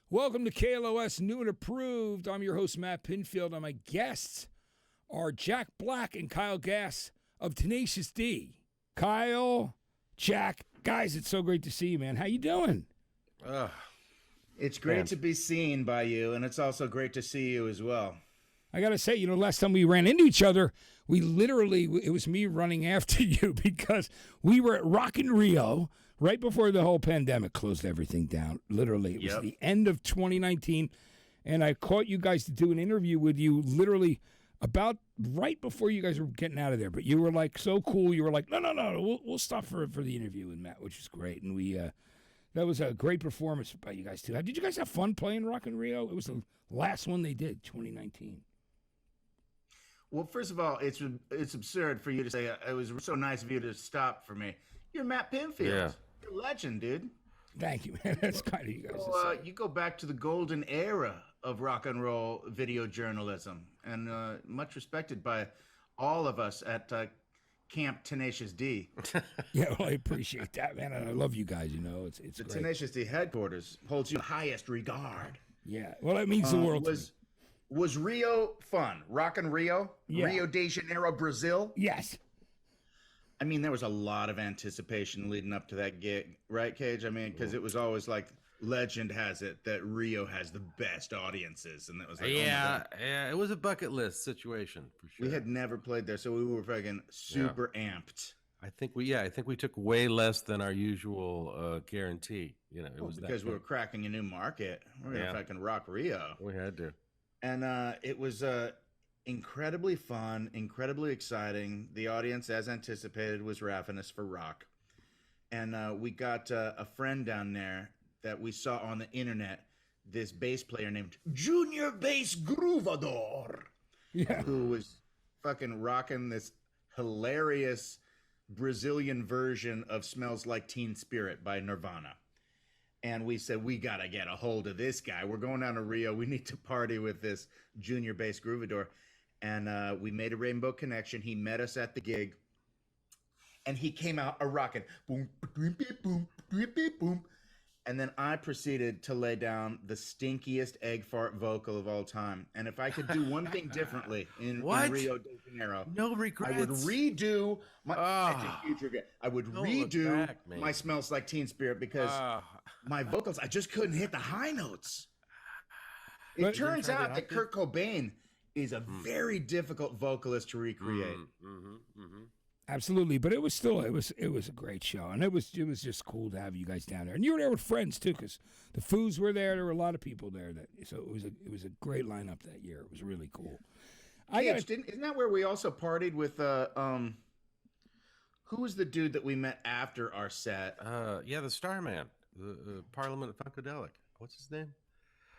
Welcome to KLOS New and Approved. I'm your host, Matt Pinfield, and my guests are Jack Black and Kyle Gass of Tenacious D. Kyle, Jack, guys, it's so great to see you, man. How you doing? It's great to be seen by you, and it's also great to see you as well. I got to say, last time we ran into each other, it was me running after you because we were at Rock in Rio right before the whole pandemic closed everything down. Literally, it was the end of 2019, and I caught you guys to do an interview with you literally about right before you guys were getting out of there. But you were like so cool. You were like, no, we'll stop for the interview with Matt, which is great. And that was a great performance by you guys too. Did you guys have fun playing Rock in Rio? It was the last one they did, 2019. Well, first of all, it's absurd for you to say it was so nice of you to stop for me. You're Matt Pinfield. Yeah. You're a legend, dude. Thank you, man. That's kind of you guys to say. You go back to the golden era of rock and roll video journalism, and much respected by all of us at Camp Tenacious D. Yeah, well, I appreciate that, man. And I love you guys. It's the great. Tenacious D headquarters holds you in highest regard. Yeah, well, that means the world to me. Was Rio fun? Rock in Rio? Yeah. Rio de Janeiro, Brazil? Yes. I mean, there was a lot of anticipation leading up to that gig, right, Cage? I mean, because it was always like, legend has it that Rio has the best audiences, and that was like, yeah, it was a bucket list situation for sure. We had never played there, so we were fucking super amped. I think we took way less than our usual guarantee. It was because we were cracking a new market. We're gonna fucking rock Rio. We had to. And it was incredibly fun, incredibly exciting. The audience, as anticipated, was ravenous for rock. And we got a friend down there that we saw on the internet, this bass player named Junior Bass Groovador, who was fucking rocking this hilarious Brazilian version of Smells Like Teen Spirit by Nirvana. And we said, we got to get a hold of this guy. We're going down to Rio. We need to party with this Junior Bass Groovador. And we made a rainbow connection. He met us at the gig. And he came out a rocking. Boom, boom, boom, boom, boom. And then I proceeded to lay down the stinkiest egg fart vocal of all time. And if I could do one thing differently in Rio de Janeiro, no regrets. I would redo my. That's a huge regret. I would redo my Smells Like Teen Spirit because my vocals, I just couldn't hit the high notes. It turns out that Kurt Cobain is a very difficult vocalist to recreate. Absolutely, but it was a great show, and it was just cool to have you guys down there, and you were there with friends too, because the Foos were there. There were a lot of people there so it was a great lineup that year. It was really cool. Isn't that where we also partied with who was the dude that we met after our set? The Starman, the Parliament of Funkadelic. What's his name?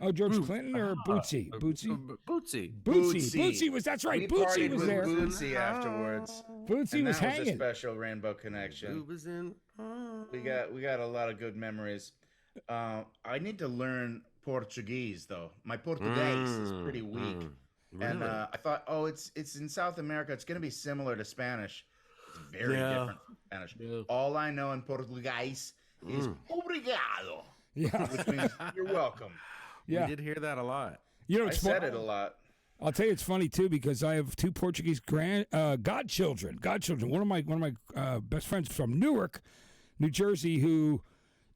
Oh, George Clinton or Bootsy? Bootsy was, that's right. Bootsy was there. Bootsy afterwards. Bootsy was hanging. That was a special rainbow connection. We got a lot of good memories. I need to learn Portuguese though. My Portuguese is pretty weak. Really? And I thought, it's in South America. It's going to be similar to Spanish. It's very different from Spanish. Yeah. All I know in Portuguese is obrigado, which means you're welcome. Yeah. We did hear that a lot. I said it a lot. I'll tell you, it's funny too because I have two Portuguese godchildren. One of my best friends from Newark, New Jersey, who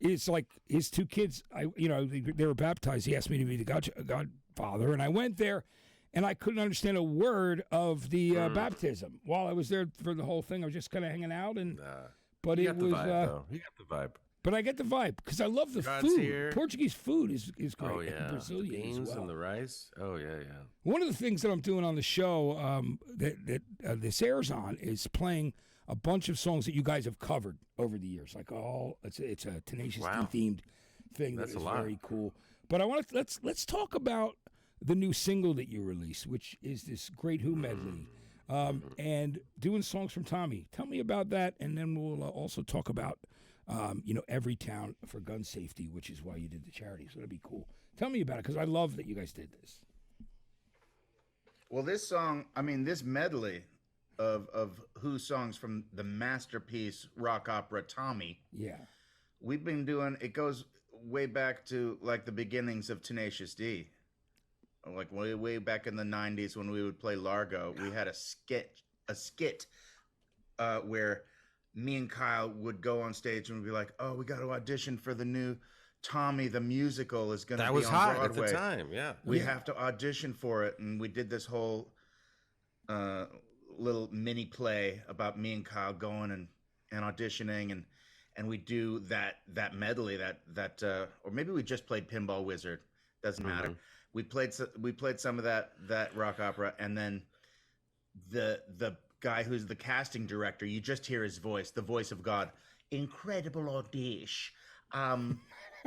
is like his two kids. They were baptized. He asked me to be the godfather, and I went there, and I couldn't understand a word of the baptism. While I was there for the whole thing, I was just kind of hanging out, but it was. He got the vibe. But I get the vibe because I love the God's food. Here. Portuguese food is great. Oh, yeah. And Brazilian the beans as well. And the rice. Oh, yeah. One of the things that I'm doing on the show that this airs on is playing a bunch of songs that you guys have covered over the years. Like it's a Tenacious D themed thing. That's very cool. But I want to let's talk about the new single that you released, which is this great Who Medley. And doing songs from Tommy. Tell me about that, and then we'll also talk about Every Town for Gun Safety, which is why you did the charity. So that'd be cool. Tell me about it, because I love that you guys did this. Well, this song, this medley of Who songs from the masterpiece rock opera Tommy. Yeah. We've been doing, it goes way back to like the beginnings of Tenacious D. Like way back in the 90s when we would play Largo, we had a skit where me and Kyle would go on stage and we'd be like, "Oh, we got to audition for the new Tommy the musical is going to be on Broadway." That was hot at the time, yeah. We have to audition for it, and we did this whole little mini play about me and Kyle going and auditioning, and we do that medley that or maybe we just played Pinball Wizard, doesn't matter. We played some of that rock opera, and then the guy who's the casting director, you just hear his voice, the voice of God. Incredible audition.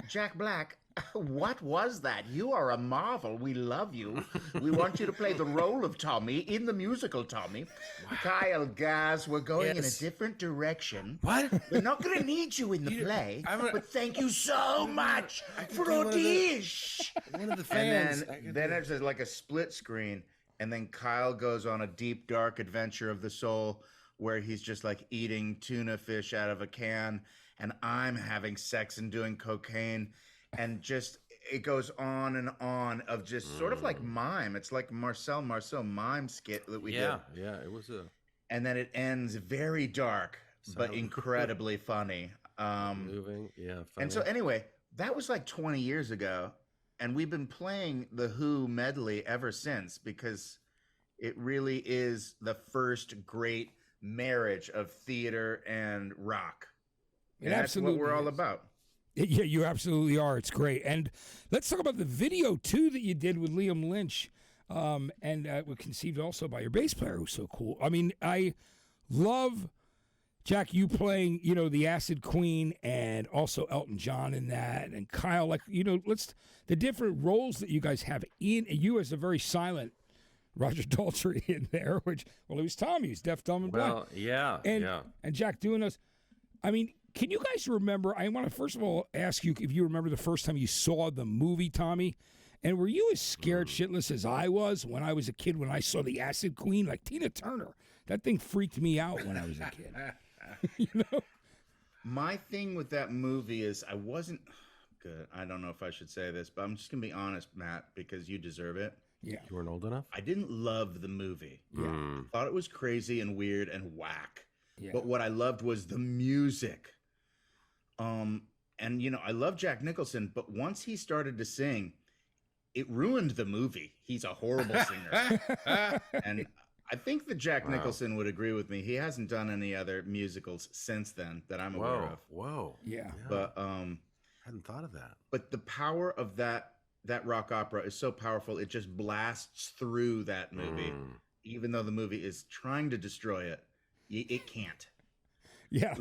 Jack Black, what was that? You are a marvel. We love you. We want you to play the role of Tommy in the musical, Tommy. Wow. Kyle, guys, we're going in a different direction. What? We're not going to need you in the play, but thank you so much for audition. One of the fans. And then it's like a split screen, and then Kyle goes on a deep, dark adventure of the soul where he's just like eating tuna fish out of a can, and I'm having sex and doing cocaine, and just it goes on and on of just sort of like mime. It's like Marcel Marceau mime skit that we did. Yeah, it was a. And then it ends very dark but incredibly funny. Moving, yeah. Funny. And so anyway, that was like 20 years ago, and we've been playing the Who medley ever since because it really is the first great marriage of theater and rock. And that's what we're all about. Yeah, you absolutely are. It's great. And let's talk about the video, too, that you did with Liam Lynch. And was conceived also by your bass player, who's so cool. I mean, I love, Jack, you playing, the Acid Queen and also Elton John in that. And Kyle, the different roles that you guys have in, you as a very silent Roger Daltrey in there, which, he was Tommy. He was deaf, dumb, and blind. Well, yeah, And Jack doing us. I mean, can you guys remember, I want to first of all ask you if you remember the first time you saw the movie, Tommy, and were you as scared shitless as I was when I was a kid when I saw the Acid Queen? Like Tina Turner, that thing freaked me out when I was a kid. My thing with that movie is I wasn't good. I don't know if I should say this, but I'm just going to be honest, Matt, because you deserve it. Yeah. You weren't old enough? I didn't love the movie. Yeah. Thought it was crazy and weird and whack. Yeah. But what I loved was the music. And I love Jack Nicholson, but once he started to sing, it ruined the movie. He's a horrible singer. And I think that Jack Nicholson would agree with me. He hasn't done any other musicals since then that I'm aware of. Whoa. Yeah. But I hadn't thought of that. But the power of that rock opera is so powerful. It just blasts through that movie. Even though the movie is trying to destroy it, it can't. Yeah.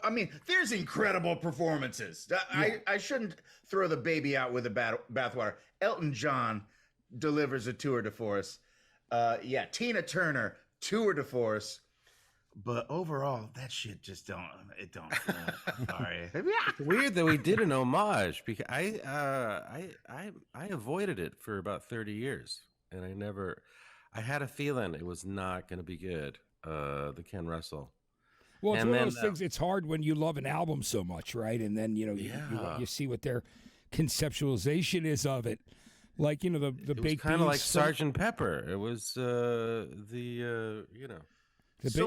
I mean, there's incredible performances. I shouldn't throw the baby out with the bathwater. Elton John delivers a tour de force. Tina Turner, tour de force. But overall, that shit just don't. Sorry. It's weird that we did an homage because I avoided it for about 30 years, and I had a feeling it was not going to be good. The Ken Russell. Well, it's one of those things. It's hard when you love an album so much, right? And then you see what their conceptualization is of it. Like the it baked kind of like beans, Sgt. Pepper. It was So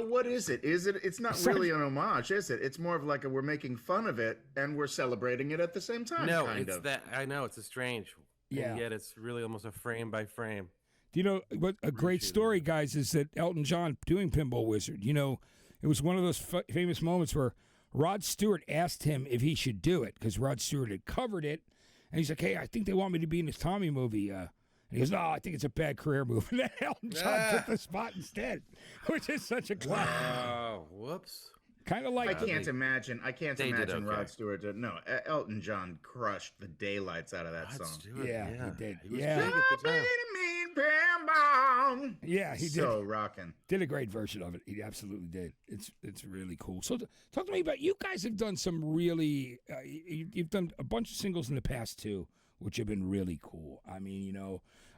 what is it? It's not really an homage, is it? It's more of like we're making fun of it and we're celebrating it at the same time. No, kind it's of. that. I know it's a strange. Yeah. And yet it's really almost a frame by frame. Do you know what a great story, guys, is that Elton John doing Pinball Wizard? It was one of those famous moments where Rod Stewart asked him if he should do it because Rod Stewart had covered it. And he's like, hey, I think they want me to be in this Tommy movie. And he goes, no, I think it's a bad career move. And then Elton John took the spot instead, which is such a classic. Wow. Whoops. Kind of like I can't imagine Rod Stewart did. No, Elton John crushed the daylights out of that song. Stewart, yeah, he did. He was big at the time. Yeah, he did. So rocking. Did a great version of it. He absolutely did. It's really cool. So talk to me about, you guys have done some really, you've done a bunch of singles in the past too, which have been really cool. I mean,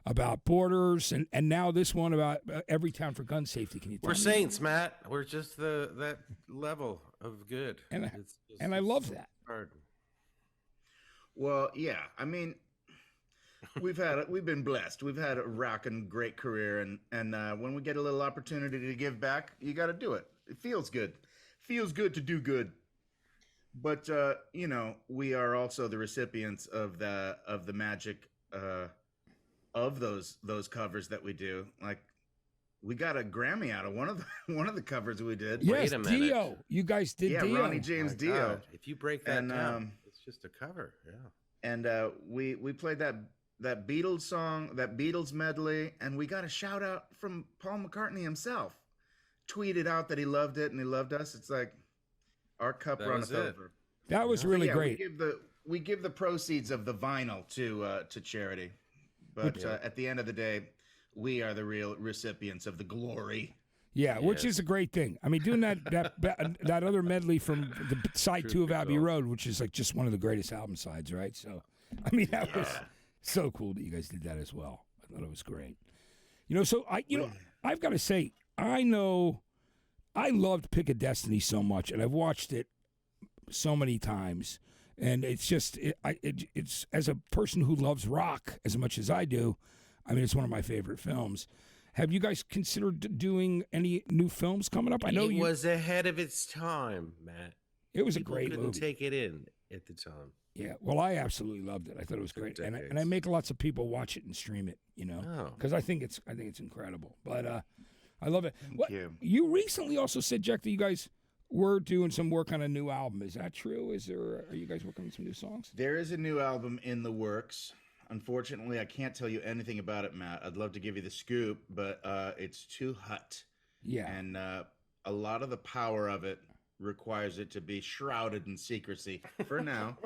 about Borders and now this one about Every Town for Gun Safety. Can you tell me? We're saints, Matt. We're just that level of good. And I love that. Hard. Well, yeah. I mean, we've been blessed. We've had a rocking great career, and when we get a little opportunity to give back, you got to do it. It feels good. Feels good to do good. But we are also the recipients of the magic of those covers that we do. Like, we got a Grammy out of one of the covers we did. Yes, Wait a minute. Dio. You guys did Yeah, Dio. Ronnie James My Dio. God, if you break that down, it's just a cover. Yeah. And we played that Beatles song, that Beatles medley, and we got a shout out from Paul McCartney himself. Tweeted out that he loved it and he loved us. It's like our cup That runneth was it. over. That was really great. We give the proceeds of the vinyl to charity, but at the end of the day, we are the real recipients of the glory. Yeah, which is a great thing. I mean, doing that other medley from the side Truth 2 of be Abbey told. Road, which is like just one of the greatest album sides, right? So, I mean, that was so cool that you guys did that as well. I thought it was great. So I've got to say, I loved Pick of Destiny so much, and I've watched it so many times, and it's just it's as a person who loves rock as much as I do, I mean, it's one of my favorite films. Have you guys considered doing any new films coming up? I know it was ahead of its time, Matt. it was People a great couldn't movie. take it in at the time. Yeah, well, I absolutely loved it. I thought it was great, and I make lots of people watch it and stream it. Oh. Because I think it's incredible. But I love it. Thank you. You recently also said, Jack, that you guys were doing some work on a new album. Is that true? Are you guys working on some new songs? There is a new album in the works. Unfortunately, I can't tell you anything about it, Matt. I'd love to give you the scoop, but it's too hot. Yeah. And a lot of the power of it requires it to be shrouded in secrecy for now.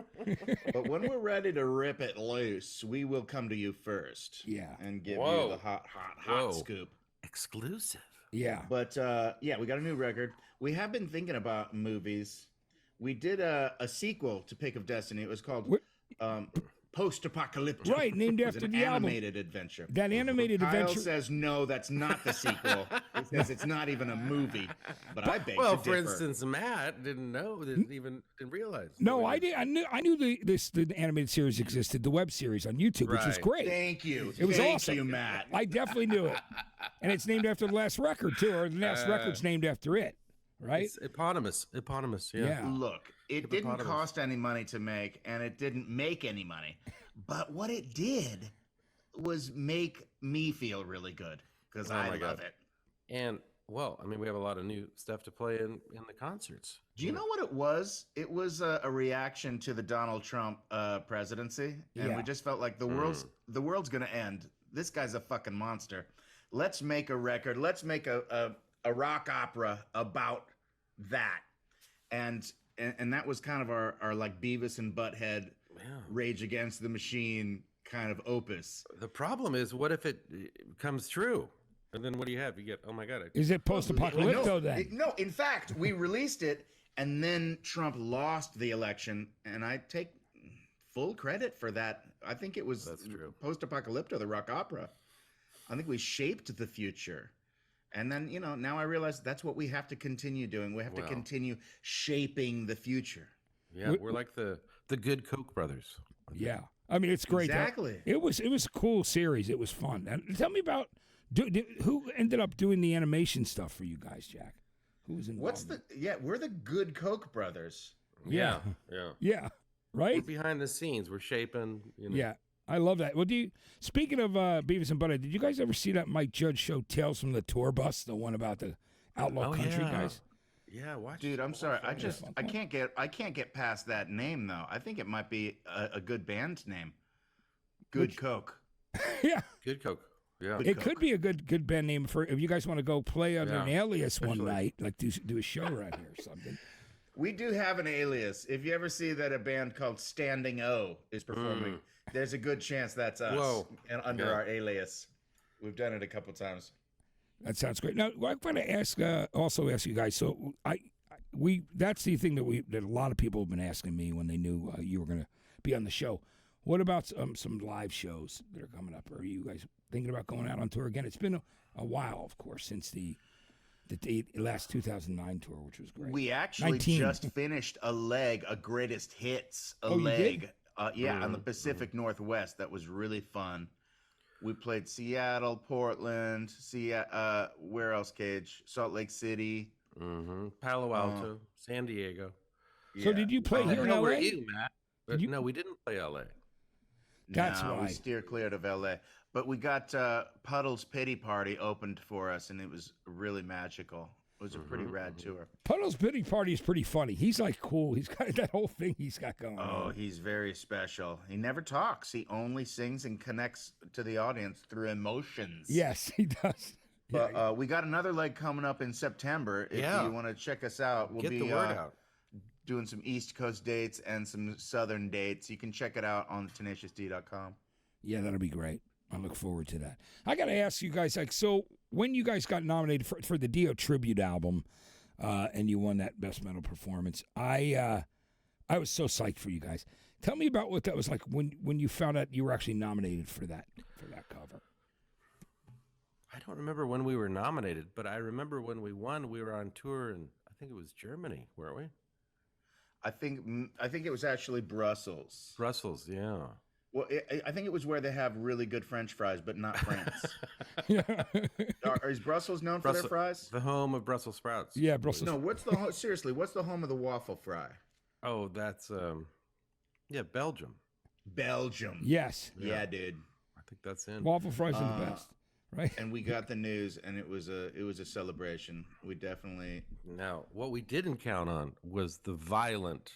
But when we're ready to rip it loose, we will come to you first. Yeah. And give Whoa. you the hot Whoa. scoop. Exclusive. Yeah. But we got a new record. We have been thinking about movies. We did a sequel to Pick of Destiny. It was called Post-Apocalypto. Right, named It was after an the album. animated adventure. That animated Kyle adventure. says no, that's not the sequel. He says it's not even a movie. But I beg Well, to for differ. instance, Matt didn't realize. No, I did. I knew the animated series existed, the web series on YouTube, which was Right. great. Thank you. It was Thank awesome. you, Matt. I definitely knew it, and it's named after the last record too, or the last record's named after it, right? It's eponymous. Yeah. Yeah. Look, it didn't Hippopotamus. cost any money to make, and it didn't make any money. But what it did was make me feel really good because Oh I my love God. it. And well, I mean, we have a lot of new stuff to play in the concerts. Do you know what it was? It was a reaction to the Donald Trump presidency, and Yeah. we just felt like the world's gonna end. This guy's a fucking monster. Let's make a record. Let's make a rock opera about that, and that was kind of our like Beavis and Butthead, Rage Against the Machine kind of opus. The problem is, what if it comes true? And then what do you have? You get, oh my God. Is it Post-Apocalypto then? No, in fact, we released it, and then Trump lost the election, and I take full credit for that. I think it was That's true. Post-Apocalypto, the rock opera. I think we shaped the future. And then, now I realize that's what we have to continue doing. We have to continue shaping the future. Yeah, we're like the good Koch brothers. Yeah, I mean it's great. Exactly. It was a cool series. It was fun. And tell me about who ended up doing the animation stuff for you guys, Jack. Who was involved? We're the good Koch brothers. Yeah. Yeah. We're Right. behind the scenes. We're shaping. Yeah. I love that. Well, speaking of Beavis and Butthead, did you guys ever see that Mike Judge show, Tales from the Tour Bus, the one about the outlaw country guys? Yeah, watch. Dude, I'm sorry. I fun. can't get past that name though. I think it might be a good band name. Good Coke. Yeah. Good Koch. Yeah. Good It Coke. could be a good band name for if you guys want to go play under an alias one Especially- night, like do a show right here or something. We do have an alias. If you ever see that a band called Standing O is performing, there's a good chance that's us. Whoa. And under Yeah. our alias. We've done it a couple times. That sounds great. Now, I'm going to also ask you guys. So, that's the thing that a lot of people have been asking me when they knew you were going to be on the show. What about some live shows that are coming up? Are you guys thinking about going out on tour again? It's been a while, of course, since the last 2009 tour, which was great. We actually 19. just finished a greatest hits Oh, you did? Yeah, on the Pacific Northwest. That was really fun. We played Seattle, Portland, where else, Cage? Salt Lake City. Palo Alto, San Diego. So Yeah. did you play here in How LA? were you, Matt? But you- no, we didn't play LA. That's No, why. we steer clear of LA. But we got Puddle's Pity Party opened for us, and it was really magical. It was a pretty rad tour. Puddle's Pity Party is pretty funny. He's like cool. He's got that whole thing he's got going Oh, on. he's very special. He never talks. He only sings and connects to the audience through emotions. Yes, he does. But we got another leg coming up in September. If you want to check us out, we'll Get be the word out. doing some East Coast dates and some Southern dates. You can check it out on tenaciousd.com. Yeah, that'll be great. I look forward to that. I got to ask you guys, like, so when you guys got nominated for the Dio tribute album, and you won that Best Metal Performance, I was so psyched for you guys. Tell me about what that was like when you found out you were actually nominated for that cover. I don't remember when we were nominated, but I remember when we won. We were on tour, and I think it was Germany, weren't we? I think it was actually Brussels. Brussels, yeah. Well, I think it was where they have really good French fries, but not France. Is Brussels known for their fries? The home of Brussels sprouts. Yeah, Brussels. No, seriously, what's the home of the waffle fry? Oh, that's Belgium. Belgium. Yes. Yeah, dude. I think that's in. Waffle fries are the best, right? And we got the news, and it was a celebration. We definitely. Now, what we didn't count on was the violent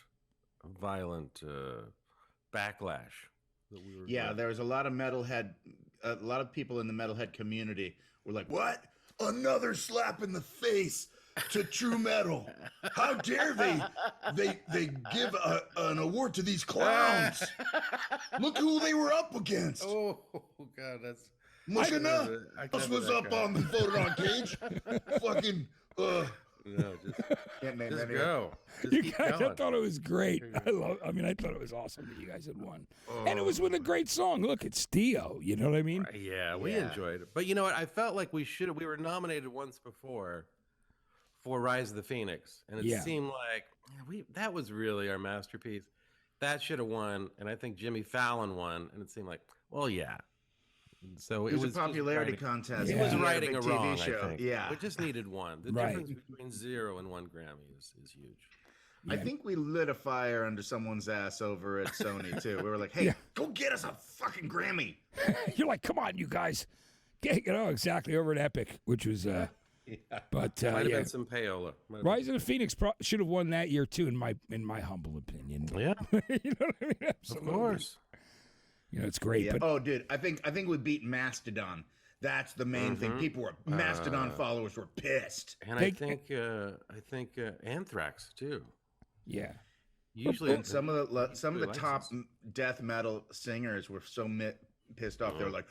backlash that we were. Yeah, there was a lot of people in the metalhead community were like, "What? Another slap in the face to true metal? How dare they give an award to these clowns? Look who they were up against. Oh God, that's. Mushana was up on the voted on Cage. Fucking. No, Can't name just any. go. Just You keep guys, I going. thought it was great. I thought it was awesome that you guys had won, and it was with a great song. Look, it's Dio. You know what I mean? Yeah, we enjoyed it. But you know what? I felt like we were nominated once before for Rise of the Phoenix, and it seemed like that was really our masterpiece. That should have won, and I think Jimmy Fallon won, and it seemed like, well, yeah. So It was a popularity contest. It was We had righting a big wrong, TV show. I think. Yeah. We just needed one. The Right. difference between 0 and 1 Grammy is huge. I think we lit a fire under someone's ass over at Sony too. We were like, "Hey, go get us a fucking Grammy." You're like, come on, you guys. Exactly, over at Epic, which was, but Might have been some payola. Rise of the Phoenix should have won that year too, in my humble opinion. Yeah, You know what I mean? Absolutely. of course. You know, it's great. Yeah. But Oh, dude, I think we beat Mastodon. That's the main thing. People were Mastodon followers were pissed. And I think Anthrax too. yeah, Usually, and some of the usually top likes us. death metal singers were so pissed off. They were like,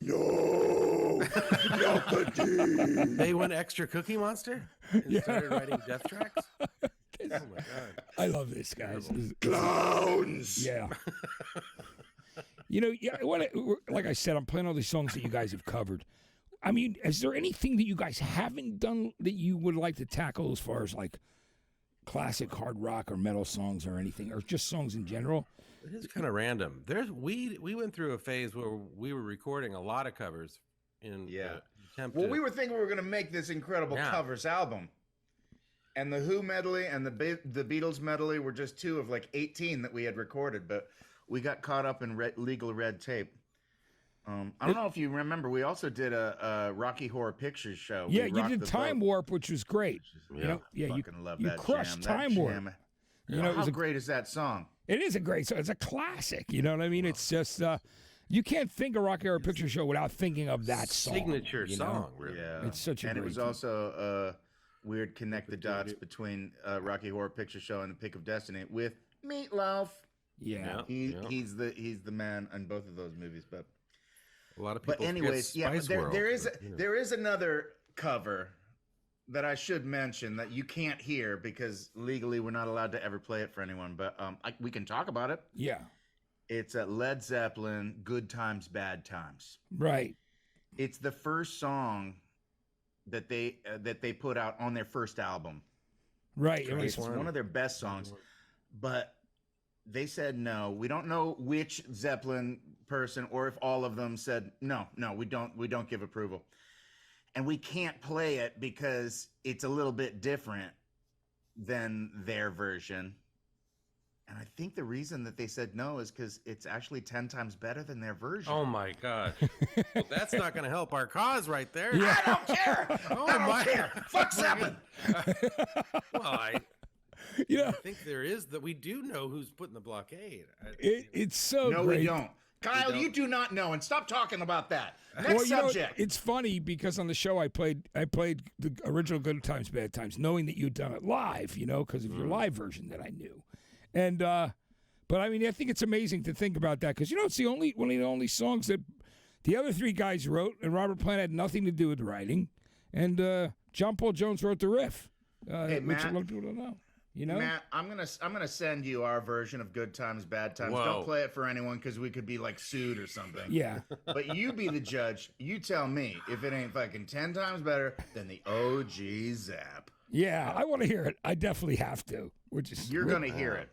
"No, not the D." They went extra Cookie Monster and started writing death tracks. Oh my God! I love this, guys. Clowns. Yeah. You know, like I said, I'm playing all these songs that you guys have covered. I mean, is there anything that you guys haven't done that you would like to tackle as far as like classic hard rock or metal songs or anything, or just songs in general? It is kind of random. We went through a phase where we were recording a lot of covers in attempt Well, to, we were thinking we were going to make this incredible covers album. And the Who medley and the Beatles medley were just 2 of like 18 that we had recorded, but we got caught up in legal red tape. I don't know if you remember, we also did a Rocky Horror Picture Show. Yeah, We you rocked did the Time boat. Warp, which was great. Yeah. You Fucking love you that crushed jam. Time That Warp. jam. You know, How great is that song? It is a great song. It's a classic. You know what I mean? It's just you can't think of Rocky Horror Picture Show without thinking of that song. signature you know? song, really. Yeah, It's such a and great it was tune. also weird connect the dots between Rocky Horror Picture Show and The Pick of Destiny with Meatloaf. Yeah. He's the man in both of those movies. But A lot of people. anyways, forget Spice World, there is but, you know. there is another cover that I should mention that you can't hear because legally we're not allowed to ever play it for anyone. But we can talk about it. Yeah. It's Led Zeppelin, "Good Times, Bad Times." Right. It's the first song that they put out on their first album. Right. It's one of their best songs, but they said no. We don't know which Zeppelin person or if all of them said no, we don't give approval. And we can't play it because it's a little bit different than their version. And I think the reason that they said no is because it's actually 10 times better than their version. Oh my God. Well, that's not going to help our cause right there. Yeah. I don't care. I don't care. Fuck Zeppelin. Well, I Yeah. think there is that we do know who's putting the blockade. It's so No, great. we don't. Kyle, don't. you do not know, and stop talking about that. Next Well, you know, subject. it's funny because on the show I played the original Good Times, Bad Times, knowing that you'd done it live, because of your live version that I knew. And but I mean, I think it's amazing to think about that because it's one of the only songs that the other three guys wrote, and Robert Plant had nothing to do with the writing, and John Paul Jones wrote the riff, Hey, which Matt. a lot of people don't know. Matt, I'm gonna send you our version of Good Times, Bad Times. Whoa. Don't play it for anyone because we could be like sued or something. Yeah. But you be the judge. You tell me if it ain't fucking 10 times better than the OG Zap. Yeah, I want to hear it. I definitely have to. Which is You're gonna hear it,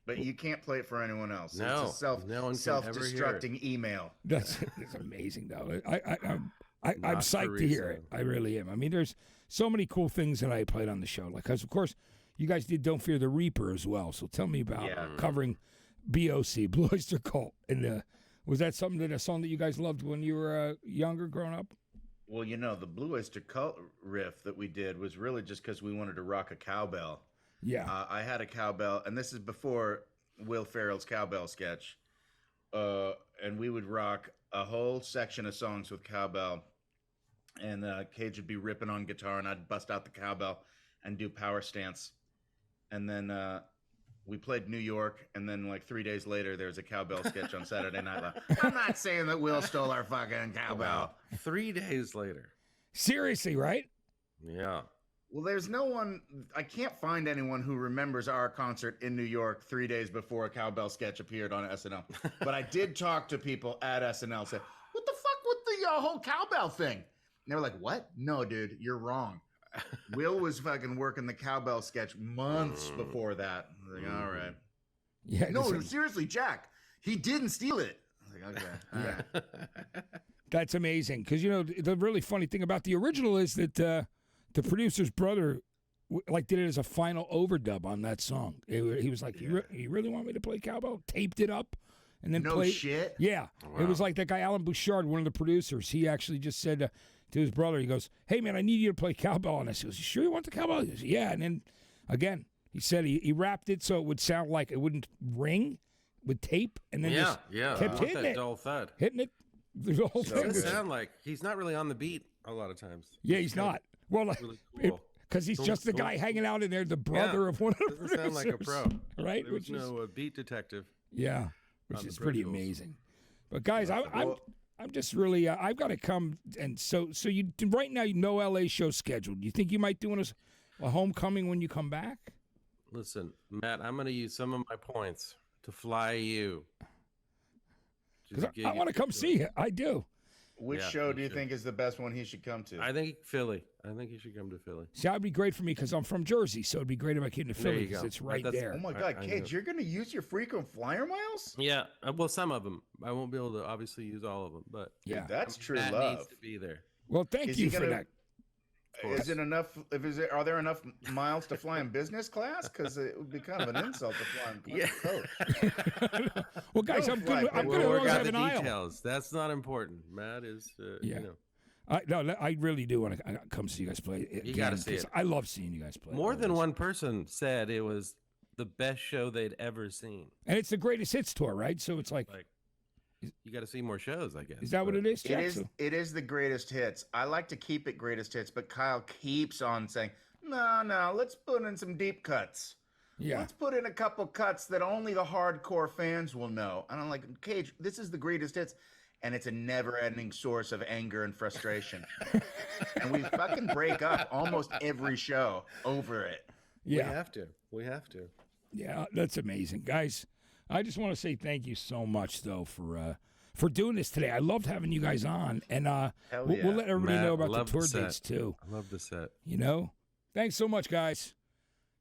but you can't play it for anyone else. No, It's a no one can ever hear self-destructing email. That's amazing though. I'm Not psyched for to hear it. resale. I really am. I mean, there's so many cool things that I played on the show. Like, 'cause of course, you guys did "Don't Fear the Reaper" as well. So tell me about covering BOC, Blue Oyster Cult. And was that a song that you guys loved when you were younger, growing up? Well, the Blue Oyster Cult riff that we did was really just because we wanted to rock a cowbell. Yeah. I had a cowbell, and this is before Will Ferrell's cowbell sketch. And we would rock a whole section of songs with cowbell. And Cage would be ripping on guitar, and I'd bust out the cowbell and do power stance. And then we played New York, and then like 3 days later, there was a cowbell sketch on Saturday Night Live. I'm not saying that Will stole our fucking cowbell. 3 days later. Seriously, right? Yeah. Well, there's no one, I can't find anyone who remembers our concert in New York 3 days before a cowbell sketch appeared on SNL. But I did talk to people at SNL, say, what the fuck with the whole cowbell thing? And they were like, what? No, dude, you're wrong. Will was fucking working the cowbell sketch months before that. I was like, all right. Yeah. No, listen, seriously, Jack, he didn't steal it. I was like, okay, all right. that's amazing. Because, the really funny thing about the original is that the producer's brother did it as a final overdub on that song. He was like, you really want me to play cowbell? Taped it up and then No played. shit. Yeah. Wow. It was like that guy, Alan Bouchard, one of the producers. He actually just said to his brother, he goes, hey, man, I need you to play cowbell on this. He goes, you sure you want the cowbell? He goes, yeah. And then, again, he said he wrapped it so it would sound like it wouldn't ring with tape. And then just kept hitting that it. dull thud. Hitting it. The whole It thing. does was- sound like he's not really on the beat a lot of times. Yeah, he's not. Well, Really cool. because he's just the guy hanging out in there, the brother of one of the Doesn't sound like a pro. producers, right? There was Which is no beat detective. yeah, which on the is Pro pretty Tools. amazing. But guys, I'm Well- just really I've got to come, and so you right now no LA show scheduled. You think you might do a homecoming when you come back? Listen, Matt, I'm going to use some of my points to fly you. to 'Cause the I gig want to at come Philly. see you. I do. Which Yeah, show you do you should. think is the best one he should come to? I think Philly. I think you should come to Philly. See, that'd be great for me because I'm from Jersey, so it'd be great if I came to There Philly you because go. it's right That's- there. Oh my God, I Cage, know. you're going to use your frequent flyer miles? Yeah, well, some of them. I won't be able to obviously use all of them, but Yeah. That's true Matt love. needs to be there. Well, thank Is you he for gonna- that. Is it enough? Are there enough miles to fly in business class? Because it would be kind of an insult to fly in Yeah. coach. Well, guys, Go I'm fly, good. I'm Pete. good. We'll As work long as I out have the an aisle. details. That's not important. Matt is, Yeah. you know. I really do want to come see you guys play. You gotta again, see 'cause it. I love seeing you guys play. More than always. one person said it was the best show they'd ever seen. And it's the greatest hits tour, right? So it's like, Like, you got to see more shows, I guess. is that what it is, It Jack? is. So- It is the greatest hits. I like to keep it greatest hits, but Kyle keeps on saying, "No, let's put in some deep cuts. Yeah. Let's put in a couple cuts that only the hardcore fans will know." And I'm like, Cage, this is the greatest hits. And it's a never-ending source of anger and frustration. And we fucking break up almost every show over it. Yeah. We have to. We have to. Yeah, that's amazing, guys. I just want to say thank you so much, though, for doing this today. I loved having you guys on, and Hell we'll yeah. let everybody Matt, know about love the tour set. dates too. I love the set. Thanks so much, guys.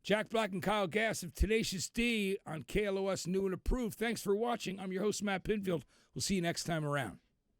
Jack Black and Kyle Gass of Tenacious D on KLOS New and Approved. Thanks for watching. I'm your host, Matt Pinfield. We'll see you next time around.